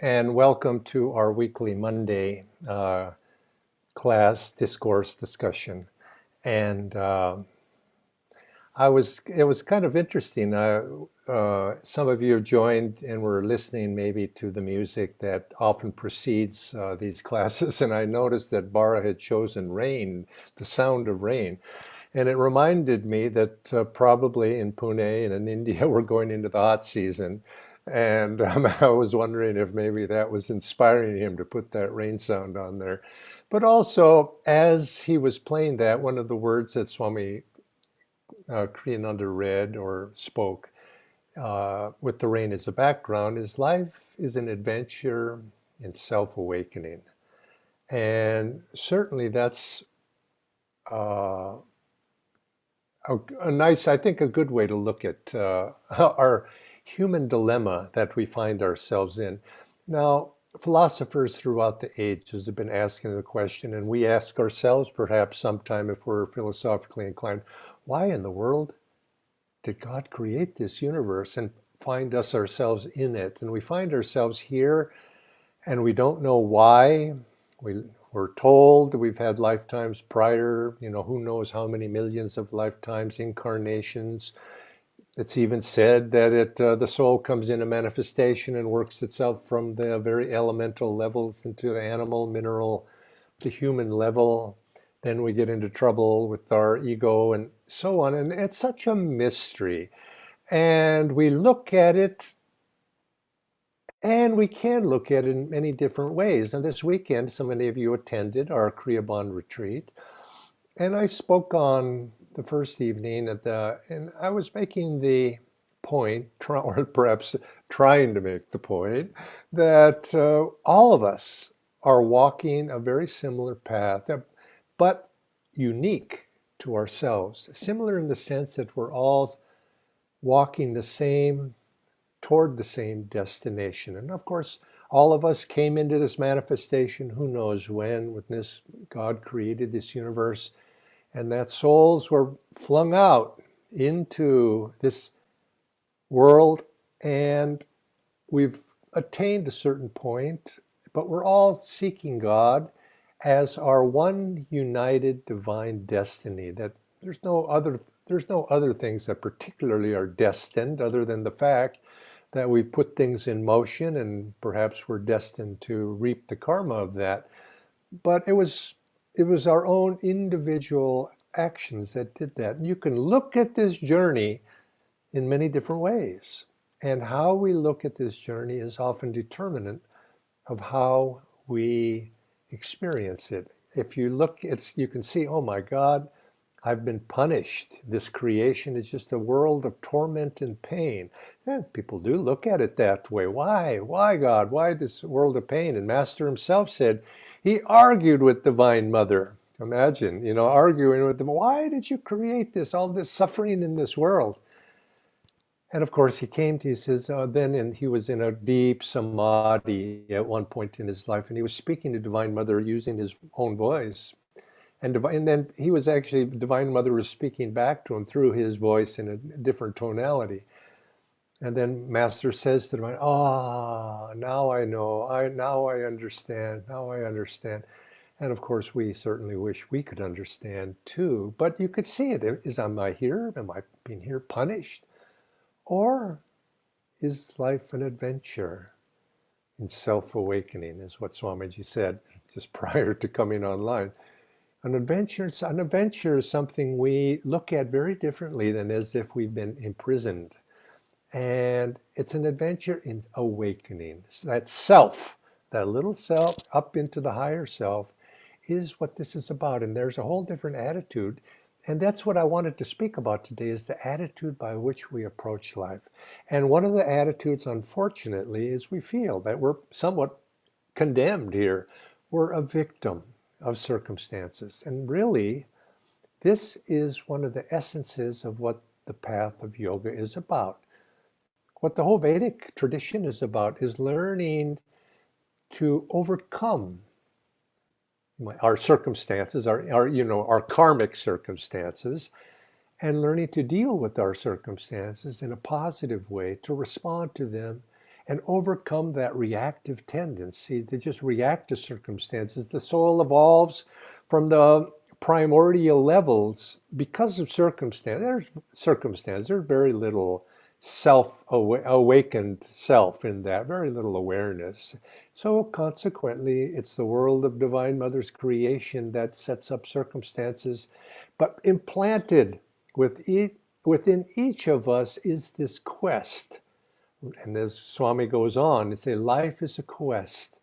And welcome to our weekly Monday class discourse discussion. And it was kind of interesting. Some of you have joined and were listening maybe to the music that often precedes these classes. And I noticed that Bara had chosen rain, the sound of rain. And it reminded me that probably in Pune and in India, we're going into the hot season. And I was wondering if maybe that was inspiring him to put that rain sound on there. But also, as he was playing that, one of the words that Swami Kriyananda read or spoke with the rain as a background is life is an adventure in self-awakening. And certainly that's uh, a nice, I think, a good way to look at our human dilemma that we find ourselves in. Now, philosophers throughout the ages have been asking the question, and we ask ourselves perhaps sometime if we're philosophically inclined, why in the world did God create this universe and find us ourselves in it? And we find ourselves here and we don't know why. We're told we've had lifetimes prior, who knows how many millions of lifetimes, incarnations. It's even said that the soul comes in a manifestation and works itself from the very elemental levels into the animal, mineral, the human level. Then we get into trouble with our ego and so on. And it's such a mystery. And we look at it and we can look at it in many different ways. And this weekend, so many of you attended our Kriya Bond retreat. And I spoke on the first evening and I was making the point, or perhaps trying to make the point, that all of us are walking a very similar path, but unique to ourselves. Similar in the sense that we're all walking toward the same destination. And of course, all of us came into this manifestation, who knows when this God created this universe, and that souls were flung out into this world, and we've attained a certain point, but we're all seeking God as our one united divine destiny. That there's no other things that particularly are destined other than the fact that we put things in motion and perhaps we're destined to reap the karma of that. But it was our own individual actions that did that. And you can look at this journey in many different ways. And how we look at this journey is often determinant of how we experience it. If you look, you can see, oh my God, I've been punished. This creation is just a world of torment and pain. And people do look at it that way. Why? Why, God? Why this world of pain? And Master himself said, he argued with Divine Mother. Imagine, arguing with them. Why did you create all this suffering in this world? And of course, he says, and he was in a deep samadhi at one point in his life, and he was speaking to Divine Mother using his own voice. And then Divine Mother was speaking back to him through his voice in a different tonality. And then Master says to Divine, now I know, now I understand, now I understand. And of course, we certainly wish we could understand too, but you could see it. Am I here? Am I being here punished? Or is life an adventure in self-awakening, is what Swamiji said just prior to coming online. An adventure is something we look at very differently than as if we've been imprisoned. And it's an adventure in awakening. So that self, that little self up into the higher self, is what this is about. And there's a whole different attitude. And that's what I wanted to speak about today, is the attitude by which we approach life. And one of the attitudes, unfortunately, is we feel that we're somewhat condemned here. We're a victim of circumstances. And really, this is one of the essences of what the path of yoga is about. What the whole Vedic tradition is about is learning to overcome our circumstances, our karmic circumstances, and learning to deal with our circumstances in a positive way, to respond to them, and overcome that reactive tendency to just react to circumstances. The soul evolves from the primordial levels because of circumstance. There's very little awakened self in that, very little awareness. So consequently, it's the world of Divine Mother's creation that sets up circumstances, but implanted within each of us is this quest. And as Swami goes on to say, life is a quest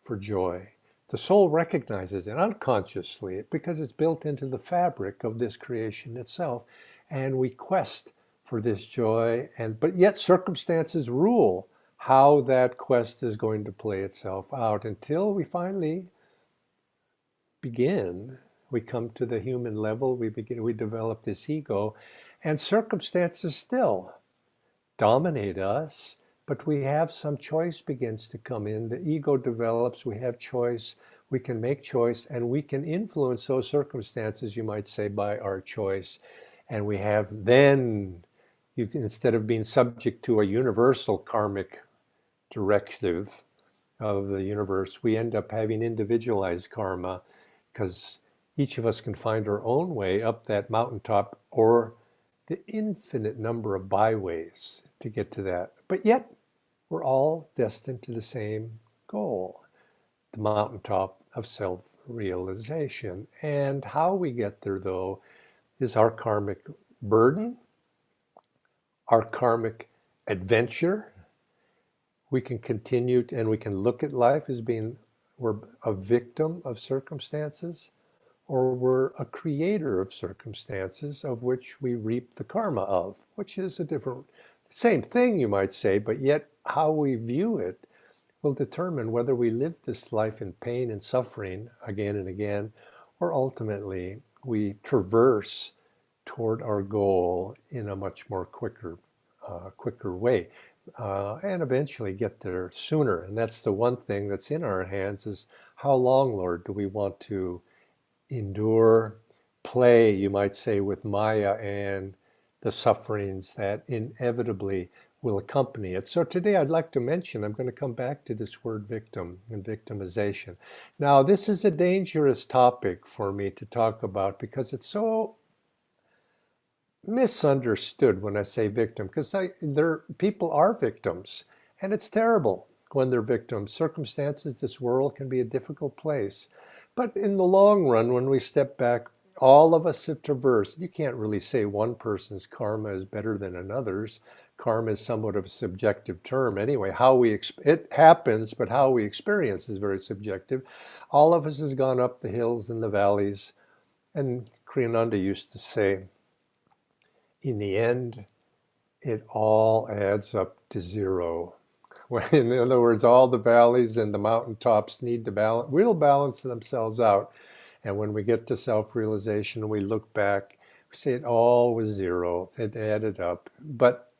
for joy. The soul recognizes it unconsciously because it's built into the fabric of this creation itself. And we quest for this joy, but yet circumstances rule how that quest is going to play itself out until we finally begin. We come to the human level, we develop this ego, and circumstances still dominate us, but we have some choice begins to come in. The ego develops, we have choice, we can make choice, and we can influence those circumstances, you might say, by our choice. And we have then, instead of being subject to a universal karmic directive of the universe, we end up having individualized karma because each of us can find our own way up that mountaintop or the infinite number of byways to get to that. But yet, we're all destined to the same goal, the mountaintop of self-realization. And how we get there, though, is our karmic burden, our karmic adventure. We can continue and we can look at life as being we're a victim of circumstances, or we're a creator of circumstances of which we reap the karma of, which is a different, same thing you might say, but yet how we view it will determine whether we live this life in pain and suffering again and again, or ultimately we traverse toward our goal in a much more quicker way. And eventually get there sooner. And that's the one thing that's in our hands is how long, Lord, do we want to endure, play, you might say, with Maya and the sufferings that inevitably will accompany it. So today I'd like to mention, I'm going to come back to this word victim and victimization. Now, this is a dangerous topic for me to talk about because it's so misunderstood when I say victim, because people are victims, and it's terrible when they're victims. Circumstances, this world can be a difficult place. But in the long run, when we step back, all of us have traversed. You can't really say one person's karma is better than another's. Karma is somewhat of a subjective term. Anyway, it happens, but how we experience is very subjective. All of us has gone up the hills and the valleys. And Kriyananda used to say, in the end, it all adds up to zero. In other words, all the valleys and the mountaintops need to will balance themselves out. And when we get to self-realization, we look back, we say it all was zero. It added up. But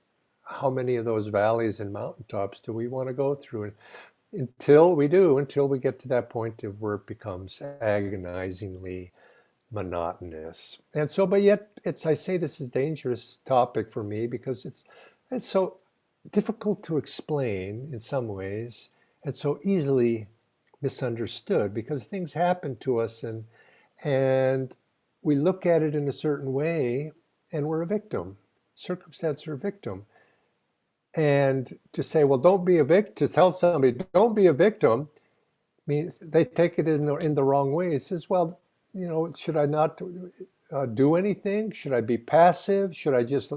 how many of those valleys and mountaintops do we want to go through? Until we get to that point of where it becomes agonizingly monotonous. And so, but yet I say this is a dangerous topic for me because it's so difficult to explain in some ways and so easily misunderstood because things happen to us and we look at it in a certain way and we're a victim. Circumstances are a victim. And to say, well, don't be a victim, to tell somebody, don't be a victim, means they take it in the wrong way. It says, well, should I not do anything? Should I be passive? Should I just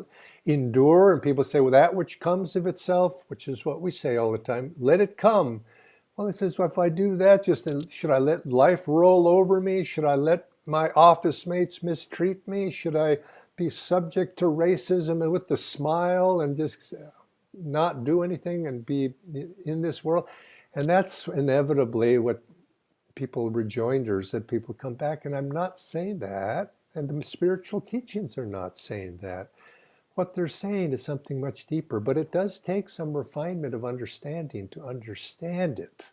endure? And people say, well, that which comes of itself, which is what we say all the time, let it come. Well, it says, well, if I do that, should I let life roll over me? Should I let my office mates mistreat me? Should I be subject to racism and with the smile and just not do anything and be in this world? And that's inevitably what rejoinders that people come back. And I'm not saying that. And the spiritual teachings are not saying that. What they're saying is something much deeper, but it does take some refinement of understanding to understand it,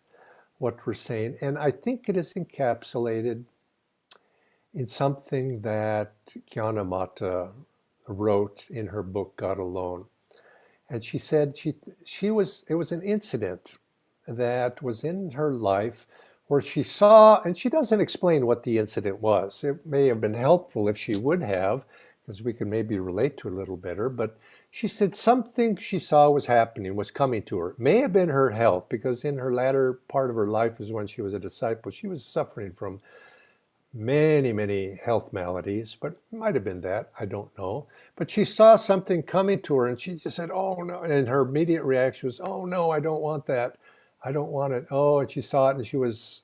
what we're saying. And I think it is encapsulated in something that Jnanamata wrote in her book, God Alone. And she said it was an incident that was in her life where she saw, and she doesn't explain what the incident was. It may have been helpful if she would have, because we could maybe relate to it a little better, but she said something she saw was happening, was coming to her. It may have been her health, because in her latter part of her life is when she was a disciple. She was suffering from many, many health maladies, but it might have been that. I don't know. But she saw something coming to her and she just said, oh no. And her immediate reaction was, oh no, I don't want that. I don't want it. Oh, and she saw it and she was,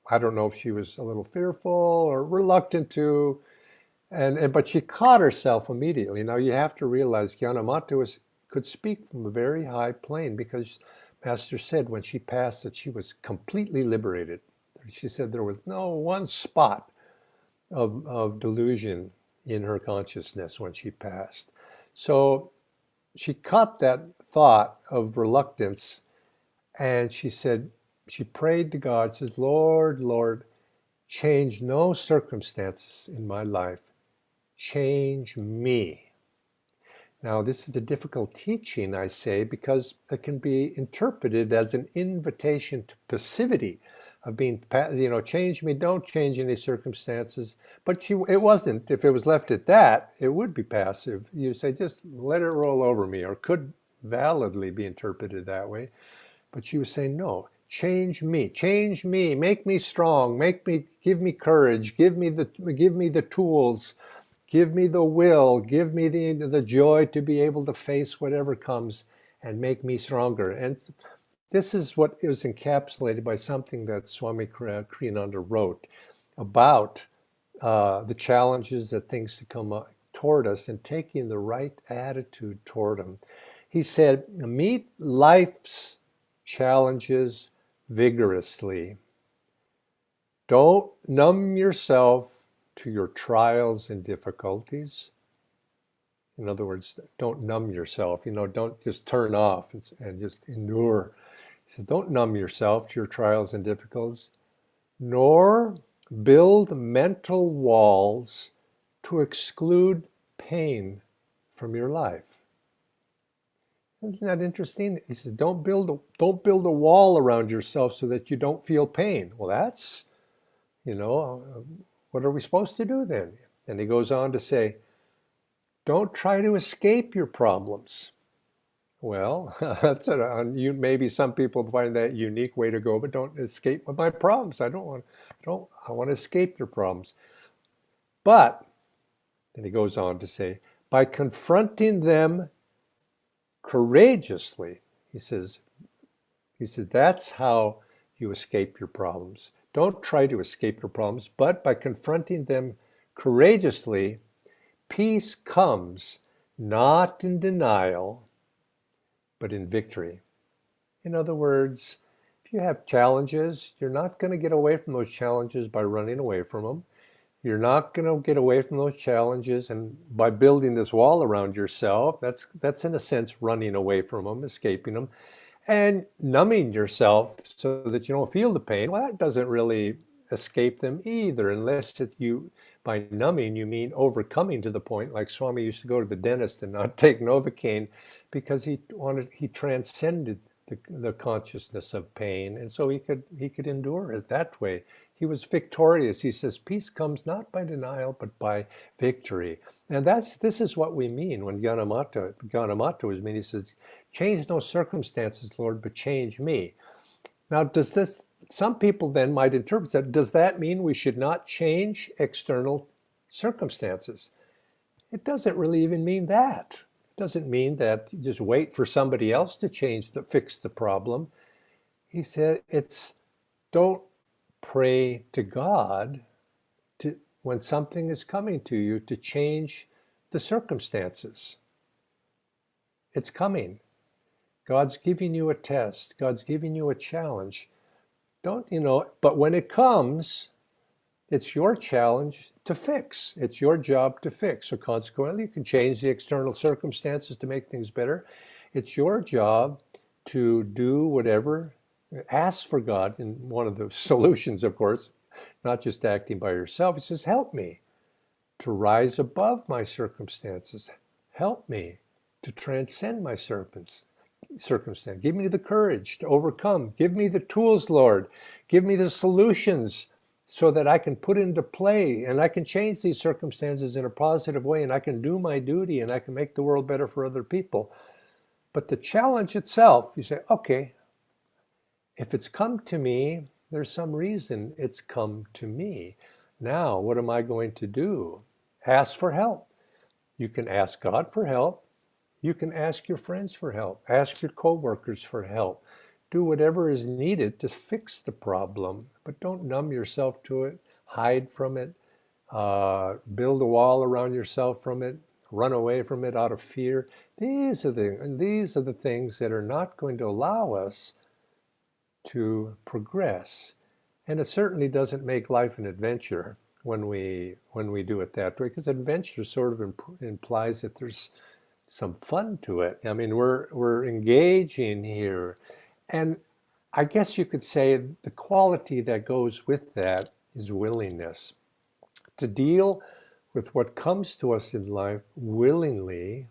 I don't know if she was a little fearful or reluctant to, but she caught herself immediately. Now you have to realize could speak from a very high plane because Master said when she passed that she was completely liberated. She said there was no one spot of delusion in her consciousness when she passed. So she caught that thought of reluctance and she said, she prayed to God, says, Lord, Lord, change no circumstances in my life. Change me. Now, this is a difficult teaching, I say, because it can be interpreted as an invitation to passivity, of being, change me, don't change any circumstances. But it wasn't. If it was left at that, it would be passive. You say, just let it roll over me, or could validly be interpreted that way. But she was saying, no, change me, make me strong, give me courage, give me the tools, give me the will, give me the joy to be able to face whatever comes and make me stronger. And this is what is encapsulated by something that Swami Kriyananda wrote about the challenges that things to come toward us and taking the right attitude toward them. He said, meet life's challenges vigorously. Don't numb yourself to your trials and difficulties. In other words, don't numb yourself, don't just turn off and just endure. He says, don't numb yourself to your trials and difficulties, nor build mental walls to exclude pain from your life. Isn't that interesting? He says, don't build a wall around yourself so that you don't feel pain. Well, that's, what are we supposed to do then? And he goes on to say, don't try to escape your problems. Well, maybe some people find that unique way to go, but don't escape my problems. I want to escape your problems. But, and he goes on to say, by confronting them courageously, he said, that's how you escape your problems. Don't try to escape your problems, but by confronting them courageously, peace comes not in denial, but in victory. In other words, if you have challenges, you're not going to get away from those challenges by running away from them. You're not going to get away from those challenges and by building this wall around yourself. That's in a sense running away from them, escaping them, and numbing yourself so that you don't feel the pain. Well, that doesn't really escape them either, unless by numbing you mean overcoming to the point, like Swami used to go to the dentist and not take Novocaine because he transcended the consciousness of pain, and so he could endure it that way. He was victorious. He says, peace comes not by denial, but by victory. And this is what we mean when Gyanamata was mean. He says, change no circumstances, Lord, but change me. Now, some people then might interpret that, does that mean we should not change external circumstances? It doesn't really even mean that. It doesn't mean that you just wait for somebody else to fix the problem. He said, don't pray to God when something is coming to you to change the circumstances. It's coming. God's giving you a test. God's giving you a challenge. But when it comes, it's your challenge to fix. It's your job to fix. So consequently, you can change the external circumstances to make things better. It's your job to do whatever. Ask for God, and one of the solutions, of course, not just acting by yourself. He says, help me to rise above my circumstances. Help me. to transcend my circumstance. Give me the courage to overcome. Give me the tools, Lord. Give me the solutions so that I can put into play and I can change these circumstances in a positive way and I can do my duty and I can make the world better for other people. But the challenge itself, you say, okay, if it's come to me, there's some reason it's come to me. Now, what am I going to do? Ask for help. You can ask God for help. You can ask your friends for help. Ask your coworkers for help. Do whatever is needed to fix the problem, but don't numb yourself to it, hide from it, build a wall around yourself from it, run away from it out of fear. These are the things that are not going to allow us to progress. And it certainly doesn't make life an adventure when we do it that way, because adventure sort of implies that there's some fun to it. I mean, we're engaging here, and I guess you could say the quality that goes with that is willingness to deal with what comes to us in life willingly,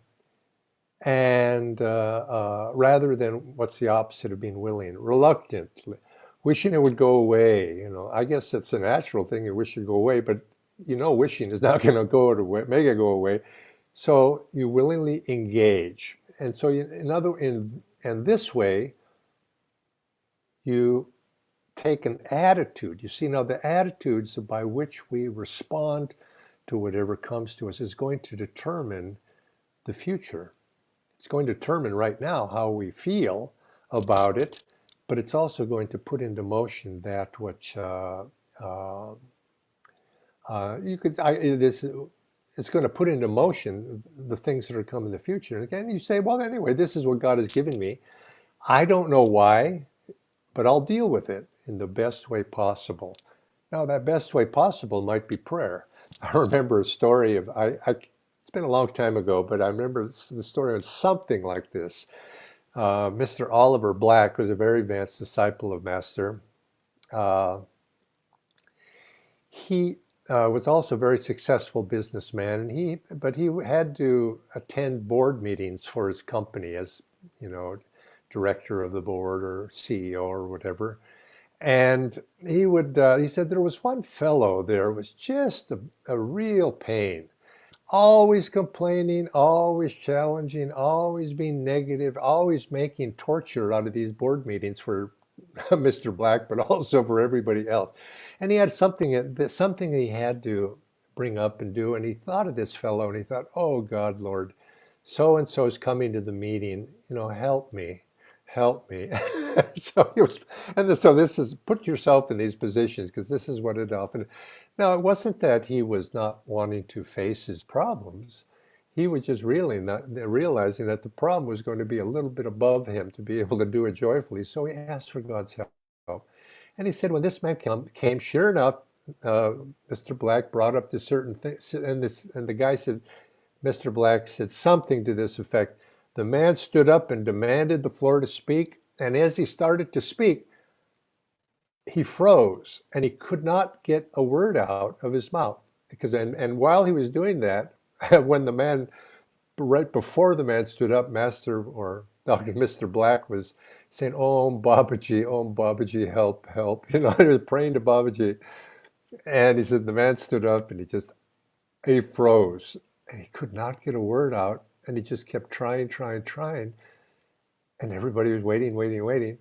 and rather than what's the opposite of being willing, reluctantly, wishing it would go away. I guess it's a natural thing. You wish it would go away, but wishing is not going to make it go away. So you willingly engage, and so in this way, you take an attitude. You see, now the attitudes by which we respond to whatever comes to us is going to determine the future. It's going to determine right now how we feel about it, but it's also going to put into motion that which it's going to put into motion the things that are coming in the future. And again, you say, well, anyway, this is what God has given me. I don't know why, but I'll deal with it in the best way possible. Now, that best way possible might be prayer. I remember a story of, it's been a long time ago, but I remember the story of something like this. Mr. Oliver Black was a very advanced disciple of Master. He was also a very successful businessman, but he had to attend board meetings for his company as, director of the board or CEO or whatever. And he said there was one fellow there was just a real pain, always complaining, always challenging, always being negative, always making torture out of these board meetings for Mr. Black, but also for everybody else. And he had something he had to bring up and do. And he thought of this fellow and he thought, oh God, Lord, so-and-so is coming to the meeting, help me. Help me. So this is, put yourself in these positions, because this is what it often. Now, it wasn't that he was not wanting to face his problems. He was just really not realizing that the problem was going to be a little bit above him to be able to do it joyfully. So he asked for God's help. And he said, when this man came, sure enough, Mr. Black brought up this certain thing, and the guy said, Mr. Black said something to this effect. The man stood up and demanded the floor to speak, and as he started to speak, he froze, and he could not get a word out of his mouth. And while he was doing that, right before the man stood up, Master or Dr. Mr. Black was saying, Om Babaji, help, help. He was praying to Babaji. And he said the man stood up and he froze, and he could not get a word out. And he just kept trying. And everybody was waiting.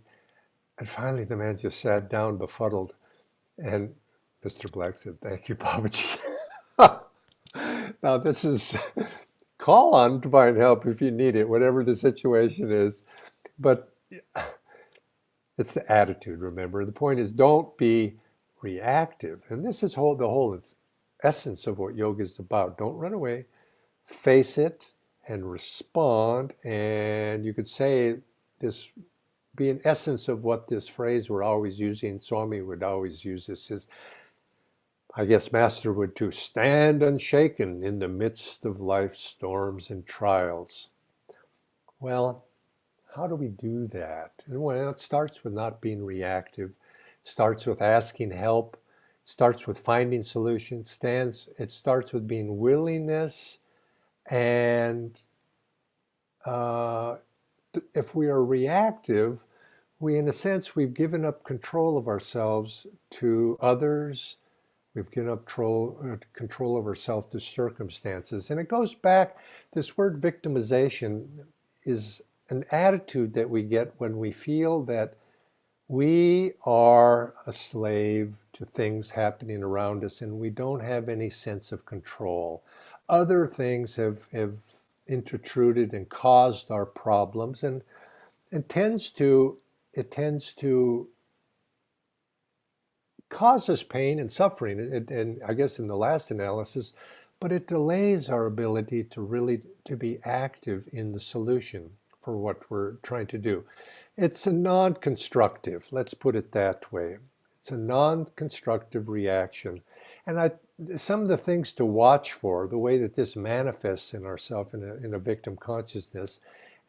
And finally, the man just sat down befuddled. And Mr. Black said, thank you, Babaji. Now, this is call on divine help if you need it, whatever the situation is. But it's the attitude, remember. The point is, don't be reactive. And this is the whole essence of what yoga is about. Don't run away. Face it and respond. And you could say this be an essence of what this phrase we're always using. Swami would always use this. I guess Master would too. Stand unshaken in the midst of life's storms and trials. Well, how do we do that? And well, it starts with not being reactive. It starts with asking help. It starts with finding solutions. It starts with being willingness and uh, if we are reactive, we, in a sense, we've given up control of ourselves to others. We've given up control of ourselves to circumstances. And it goes back, this word victimization is an attitude that we get when we feel that we are a slave to things happening around us and we don't have any sense of control. Other things have intruded and caused our problems, and it tends to it tends to cause us pain and suffering, and I guess in the last analysis, but it delays our ability to really to be active in the solution for what we're trying to do. It's a non-constructive, let's put it that way. It's a non-constructive reaction. And some of the things to watch for, the way that this manifests in ourselves in a victim consciousness,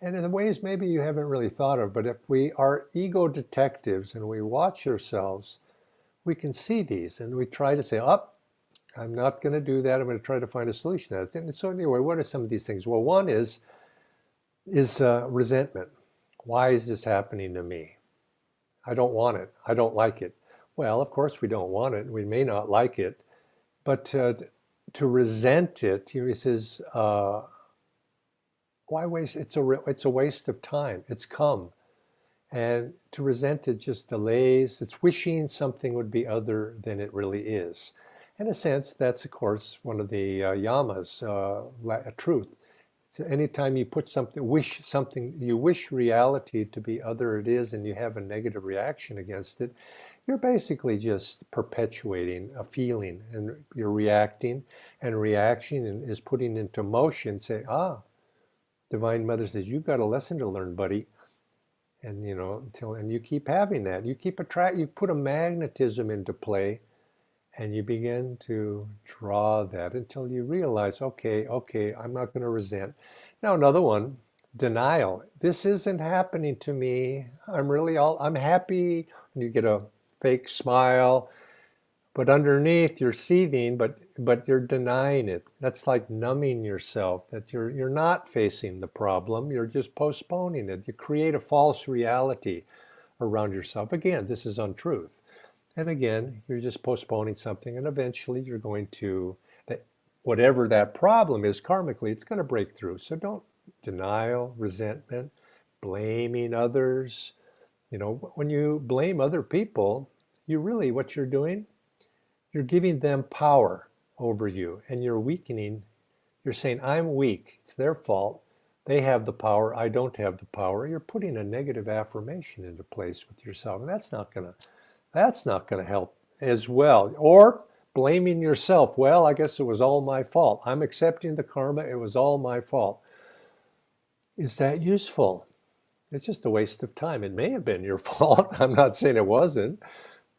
and in the ways maybe you haven't really thought of, but if we are ego detectives and we watch ourselves, we can see these and we try to say, oh, I'm not going to do that. I'm going to try to find a solution to that. And so anyway, what are some of these things? Well, one is resentment. Why is this happening to me? I don't want it. I don't like it. Well, of course we don't want it. We may not like it, but to resent it, he says, why waste? It's a waste of time. It's come. And to resent it just delays. It's wishing something would be other than it really is. In a sense, that's of course one of the yamas, truth. So anytime you put something, you wish reality to be other it is, and you have a negative reaction against it, you're basically just perpetuating a feeling, and you're reacting, and reaction is putting into motion, say, Divine Mother says, you've got a lesson to learn, buddy. And and you keep having that. You put a magnetism into play, and you begin to draw that until you realize, okay, I'm not going to resent. Now another one, denial. This isn't happening to me. I'm happy. And you get a fake smile, but underneath you're seething, but you're denying it. That's like numbing yourself, that you're not facing the problem, you're just postponing it. You create a false reality around yourself. Again, this is untruth. And again, you're just postponing something, and eventually you're going to, whatever that problem is karmically, it's going to break through. So don't denial, resentment, blaming others. When you blame other people, what you're doing, you're giving them power over you, and you're weakening. You're saying, I'm weak. It's their fault. They have the power. I don't have the power. You're putting a negative affirmation into place with yourself, and that's not gonna help as well. Or blaming yourself. Well, I guess it was all my fault. I'm accepting the karma. It was all my fault. Is that useful? It's just a waste of time. It may have been your fault. I'm not saying it wasn't,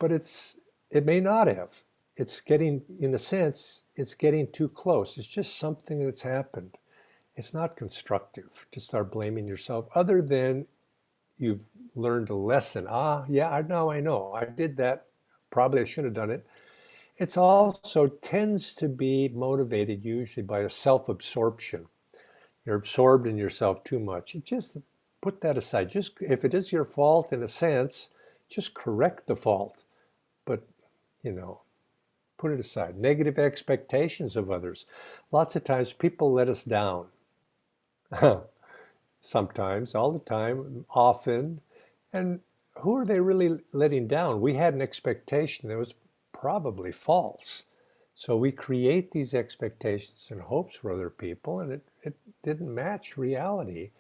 but it may not have. It's getting, in a sense, it's getting too close. It's just something that's happened. It's not constructive to start blaming yourself, other than you've learned a lesson. Yeah, now I know. I did that. Probably I should have done it. It's also tends to be motivated usually by a self-absorption. You're absorbed in yourself too much. Just put that aside. Just if it is your fault in a sense, just correct the fault. But, put it aside. Negative expectations of others. Lots of times people let us down. Sometimes, all the time, often. And who are they really letting down? We had an expectation that was probably false. So we create these expectations and hopes for other people, and it didn't match reality.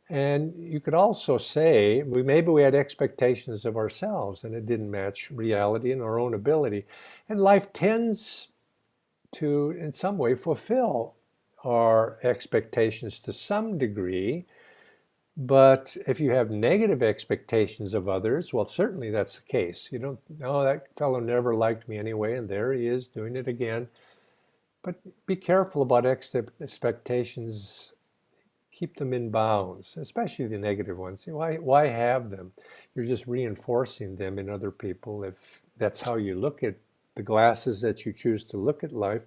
And you could also say, maybe we had expectations of ourselves and it didn't match reality and our own ability. And life tends to, in some way, fulfill our expectations to some degree. But if you have negative expectations of others, well, certainly that's the case. You don't, no, that fellow never liked me anyway, and there he is doing it again. But be careful about expectations. Keep them in bounds, especially the negative ones. Why have them? You're just reinforcing them in other people. If that's how you look at the glasses that you choose to look at life,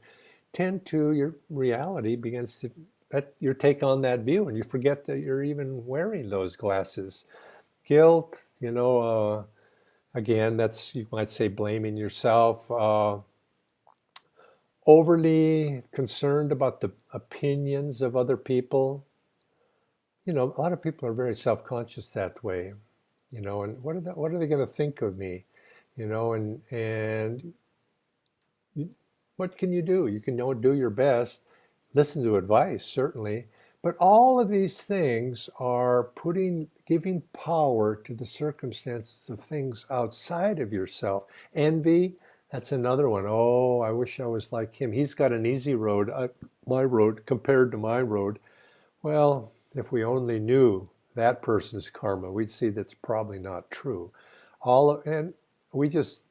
your reality begins to you take on that view and you forget that you're even wearing those glasses. Guilt, again, that's, you might say, blaming yourself. Overly concerned about the opinions of other people. A lot of people are very self-conscious that way. And what are they going to think of me? And what can you do? You can do your best, listen to advice, certainly, but all of these things are giving power to the circumstances of things outside of yourself. Envy, that's another one. Oh, I wish I was like him. He's got an easy road, my road compared to my road. Well, if we only knew that person's karma, we'd see that's probably not true. And we just,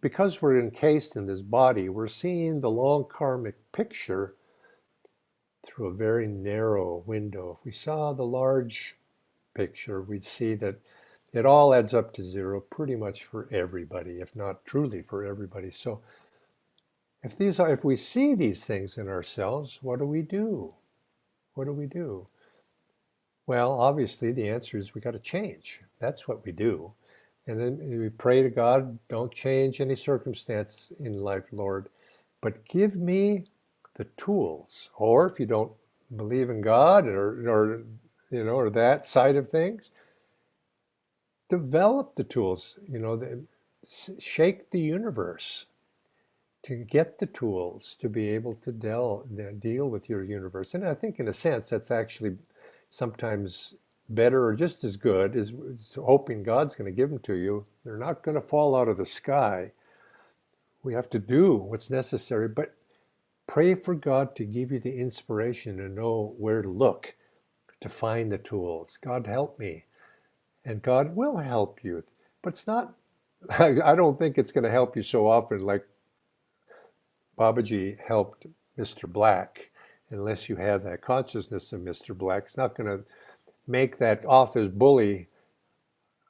because we're encased in this body, we're seeing the long karmic picture through a very narrow window. If we saw the large picture, we'd see that it all adds up to zero pretty much for everybody, if not truly for everybody. So if we see these things in ourselves, what do we do? What do we do? Well, obviously the answer is we got to change. That's what we do. And then we pray to God, don't change any circumstance in life, Lord, but give me the tools. Or if you don't believe in God or that side of things, develop the tools, shake the universe to get the tools to be able to deal with your universe. And I think in a sense that's actually sometimes better or just as good as hoping God's going to give them to you. They're not going to fall out of the sky. We have to do what's necessary, but pray for God to give you the inspiration to know where to look, to find the tools. God, help me. And God will help you. But it's not, I don't think it's going to help you so often like Babaji helped Mr. Black, unless you have that consciousness of Mr. Black. It's not going to make that office bully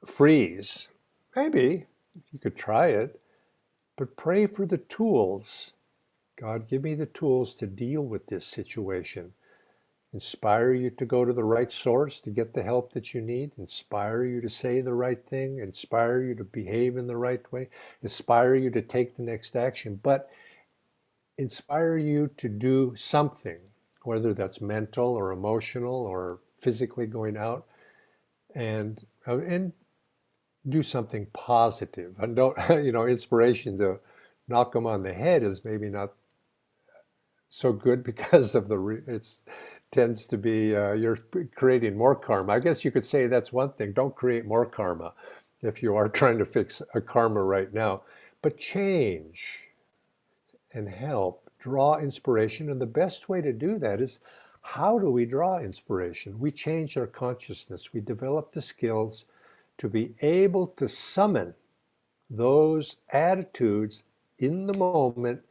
freeze. Maybe you could try it, but pray for the tools. God, give me the tools to deal with this situation. Inspire you to go to the right source to get the help that you need. Inspire you to say the right thing. Inspire you to behave in the right way. Inspire you to take the next action. But inspire you to do something, whether that's mental or emotional or physically going out, and do something positive. And don't, inspiration to knock them on the head is maybe not so good because of it's tends to be you're creating more karma. I guess you could say that's one thing. Don't create more karma if you are trying to fix a karma right now, but change and help draw inspiration. And the best way to do that is, how do we draw inspiration? We change our consciousness. We develop the skills to be able to summon those attitudes in the moment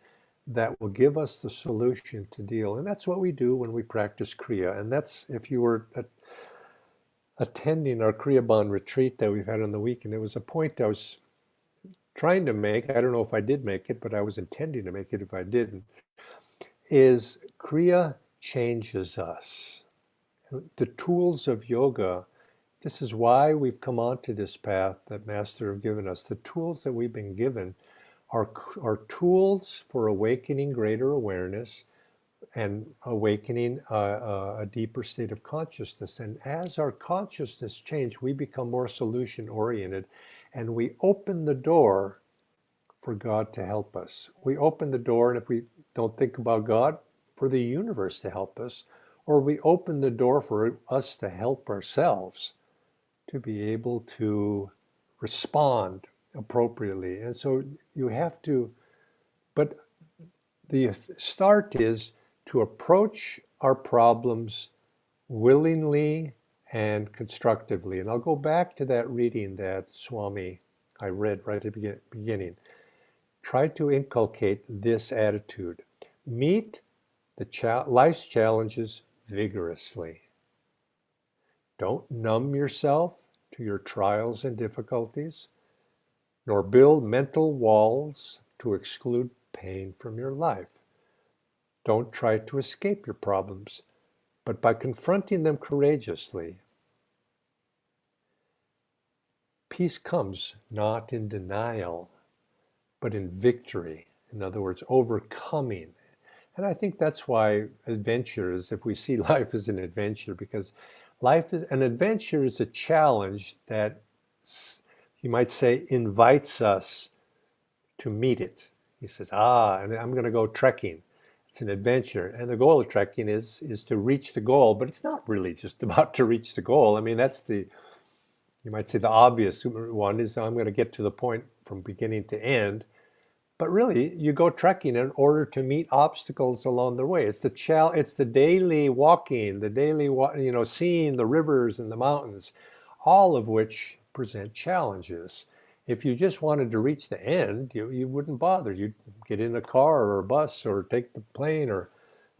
that will give us the solution to deal. And that's what we do when we practice Kriya. And that's, if you were attending our Kriya Bond retreat that we've had on the weekend, it was a point I was trying to make. I don't know if I did make it, but I was intending to make it if I didn't, is Kriya changes us. The tools of yoga, this is why we've come onto this path that Master have given us. The tools that we've been given are tools for awakening greater awareness and awakening a deeper state of consciousness. And as our consciousness change, we become more solution oriented, and we open the door for God to help us. We open the door, and if we don't think about God, for the universe to help us, or we open the door for us to help ourselves to be able to respond appropriately. And so you have to, but the start is to approach our problems willingly and constructively. And I'll go back to that reading that Swami I read right at the beginning. Try to inculcate this attitude. Meet life's challenges vigorously. Don't numb yourself to your trials and difficulties, nor build mental walls to exclude pain from your life. Don't try to escape your problems, But by confronting them courageously, peace comes not in denial, but in victory. In other words, overcoming. And I think that's why adventures, if we see life as an adventure, because life is an adventure is a challenge that you might say invites us to meet it. He says, and I'm going to go trekking. It's an adventure. And the goal of trekking is to reach the goal, but it's not really just about to reach the goal. I mean, that's you might say the obvious one is I'm going to get to the point from beginning to end. But really, you go trekking in order to meet obstacles along the way. It's the daily walking, seeing the rivers and the mountains, all of which present challenges. If you just wanted to reach the end, you wouldn't bother. You'd get in a car or a bus or take the plane or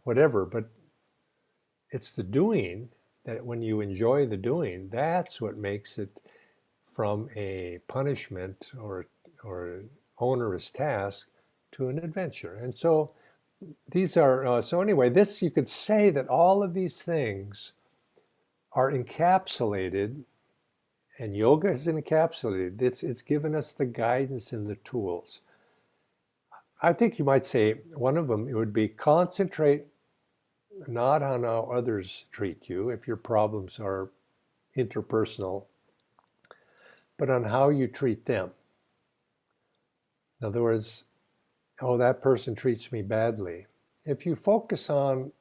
whatever. But it's the doing that when you enjoy the doing, that's what makes it from a punishment or onerous task to an adventure. And so these are, so anyway, this, you could say that all of these things are encapsulated, and yoga is encapsulated. It's given us the guidance and the tools. I think you might say one of them, it would be concentrate not on how others treat you, if your problems are interpersonal, but on how you treat them. In other words, that person treats me badly. If you focus on,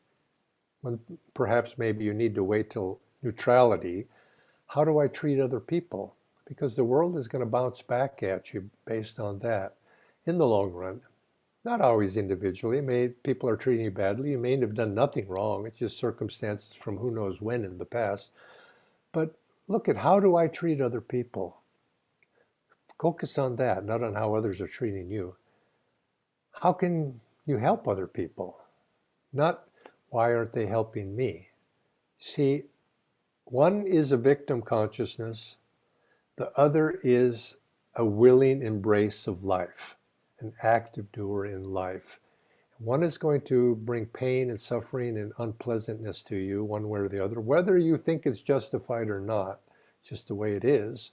when perhaps maybe you need to wait till neutrality, how do I treat other people? Because the world is going to bounce back at you based on that in the long run. Not always individually. People are treating you badly. You may have done nothing wrong. It's just circumstances from who knows when in the past. But look at, how do I treat other people? Focus on that, not on how others are treating you. How can you help other people? Not, why aren't they helping me? See, one is a victim consciousness. The other is a willing embrace of life, an active doer in life. One is going to bring pain and suffering and unpleasantness to you one way or the other, whether you think it's justified or not, just the way it is.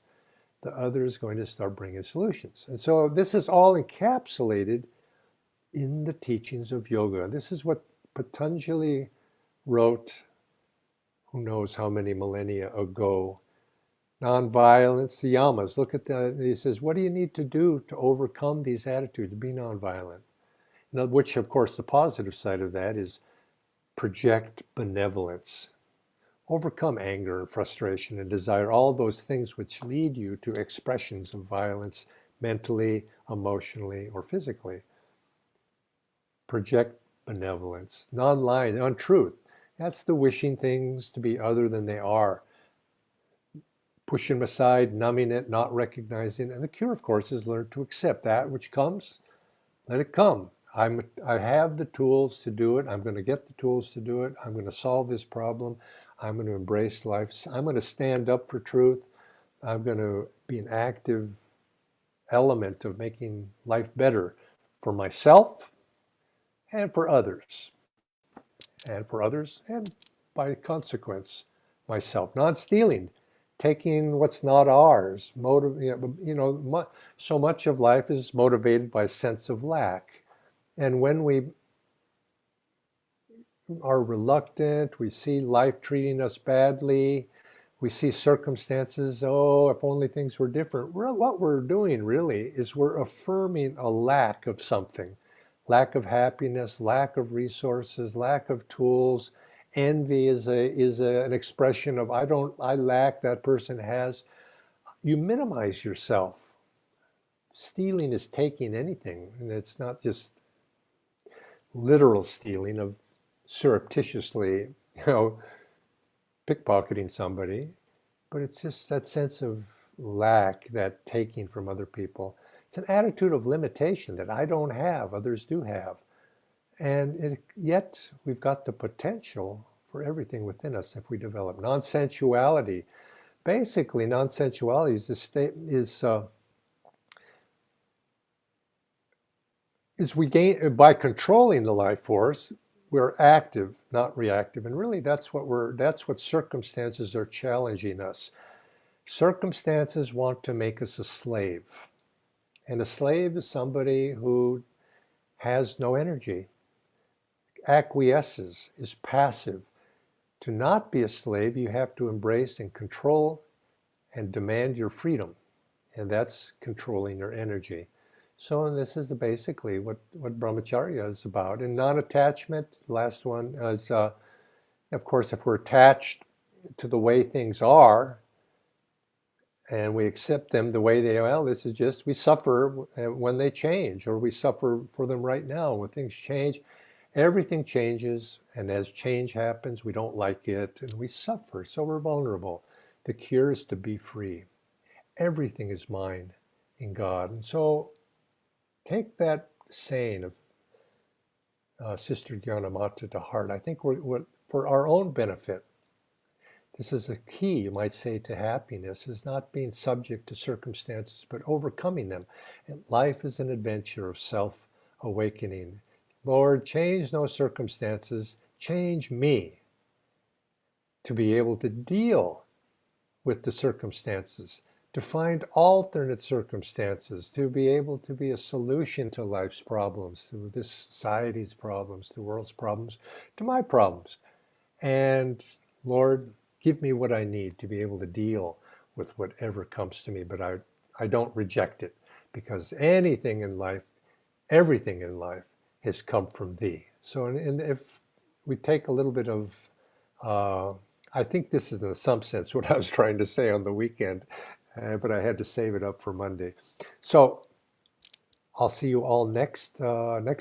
The other is going to start bringing solutions. And so this is all encapsulated in the teachings of yoga. This is what Patanjali wrote, who knows how many millennia ago. Nonviolence, the yamas. Look at that. He says, what do you need to do to overcome these attitudes? Be nonviolent. Now, which, of course, the positive side of that is project benevolence. Overcome anger and frustration and desire, all those things which lead you to expressions of violence mentally, emotionally, or physically. Project benevolence, non-lying, untruth. That's the wishing things to be other than they are. Pushing them aside, numbing it, not recognizing. And the cure, of course, is learn to accept that which comes. Let it come. I have the tools to do it. I'm going to get the tools to do it. I'm going to solve this problem. I'm going to embrace life. I'm going to stand up for truth. I'm going to be an active element of making life better for myself and for others. And by consequence, myself. Non-stealing, taking what's not ours. So much of life is motivated by a sense of lack. And when we are reluctant, we see life treating us badly, we see circumstances, if only things were different. What we're doing really is we're affirming a lack of something. Lack of happiness, lack of resources, lack of tools. Envy is an expression of I lack, that person has. You minimize yourself. Stealing is taking anything, and it's not just literal stealing of surreptitiously, pickpocketing somebody, but it's just that sense of lack, that taking from other people. It's an attitude of limitation that I don't have, others do have. And yet we've got the potential for everything within us if we develop. Non-sensuality. Basically, non-sensuality is the state, is we gain, by controlling the life force, we're active, not reactive. And really that's what circumstances are challenging us. Circumstances want to make us a slave. And a slave is somebody who has no energy, acquiesces, is passive. To not be a slave, you have to embrace and control and demand your freedom. And that's controlling your energy. So this is basically what brahmacharya is about. And non-attachment, last one, is, of course, if we're attached to the way things are, and we accept them the way they are, well, this is just, we suffer when they change, or we suffer for them right now. When things change, everything changes, and as change happens, we don't like it, and we suffer, so we're vulnerable. The cure is to be free. Everything is mine in God. And so take that saying of Sister Gyanamata to heart. I think for our own benefit, this is a key, you might say, to happiness, is not being subject to circumstances, but overcoming them. And life is an adventure of self-awakening. Lord, change no circumstances, change me to be able to deal with the circumstances, to find alternate circumstances, to be able to be a solution to life's problems, to this society's problems, the world's problems, to my problems. And Lord, give me what I need to be able to deal with whatever comes to me, but I don't reject it, because anything in life, everything in life has come from thee. So and if we take a little bit of, I think this is in some sense what I was trying to say on the weekend, but I had to save it up for Monday. So I'll see you all next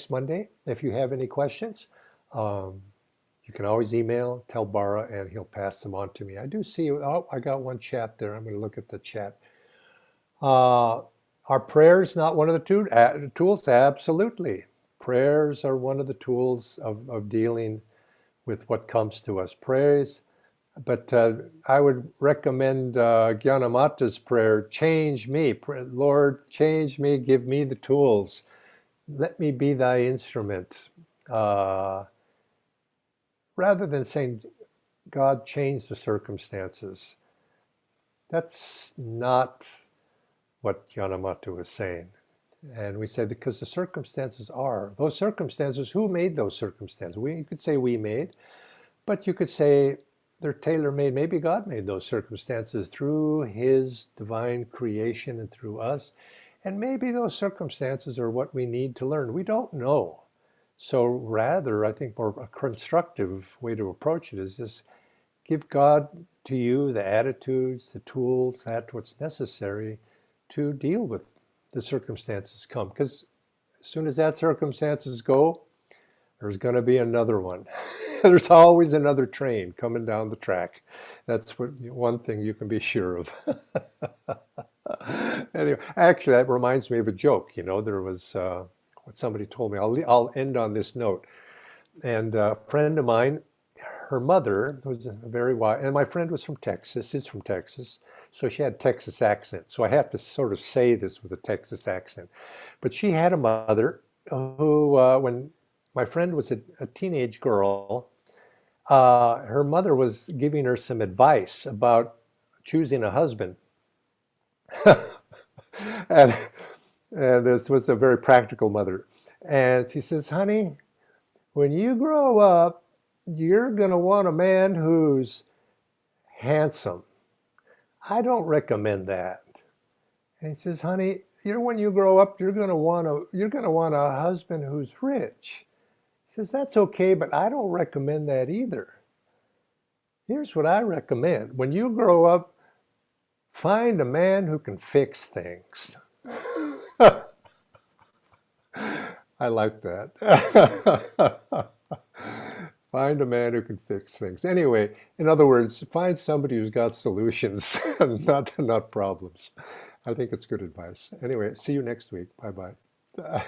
Monday. If you have any questions, you can always email, tell Bara, and he'll pass them on to me. I do see, oh, I got one chat there. I'm going to look at the chat. Are prayers not one of the tools? Absolutely. Prayers are one of the tools of dealing with what comes to us. Prayers, but I would recommend Gyanamata's prayer, change me. Lord, change me, give me the tools. Let me be thy instrument. Rather than saying, God, change the circumstances. That's not what Gyanamata was saying. And we said, because the circumstances are, those circumstances, who made those circumstances? You could say we made, but you could say they're tailor-made. Maybe God made those circumstances through his divine creation and through us. And maybe those circumstances are what we need to learn. We don't know. So rather, I think more a constructive way to approach it is just give God to you the attitudes, the tools, that's what's necessary to deal with the circumstances come. Because as soon as that circumstances go, there's going to be another one. There's always another train coming down the track. That's one thing you can be sure of. Anyway, actually, that reminds me of a joke. There was what somebody told me. I'll end on this note. And a friend of mine, her mother was very wise, and my friend was from Texas, is from Texas, so she had a Texas accent. So I have to sort of say this with a Texas accent. But she had a mother who, when my friend was a teenage girl, her mother was giving her some advice about choosing a husband. and, and this was a very practical mother. And she says, honey, when you grow up, you're going to want a man who's handsome. I don't recommend that. And he says, honey, when you grow up, you're going to want a husband who's rich. He says, that's okay, but I don't recommend that either. Here's what I recommend. When you grow up, find a man who can fix things. I like that. Find a man who can fix things. Anyway, in other words, find somebody who's got solutions, not problems. I think it's good advice. Anyway, see you next week. Bye-bye.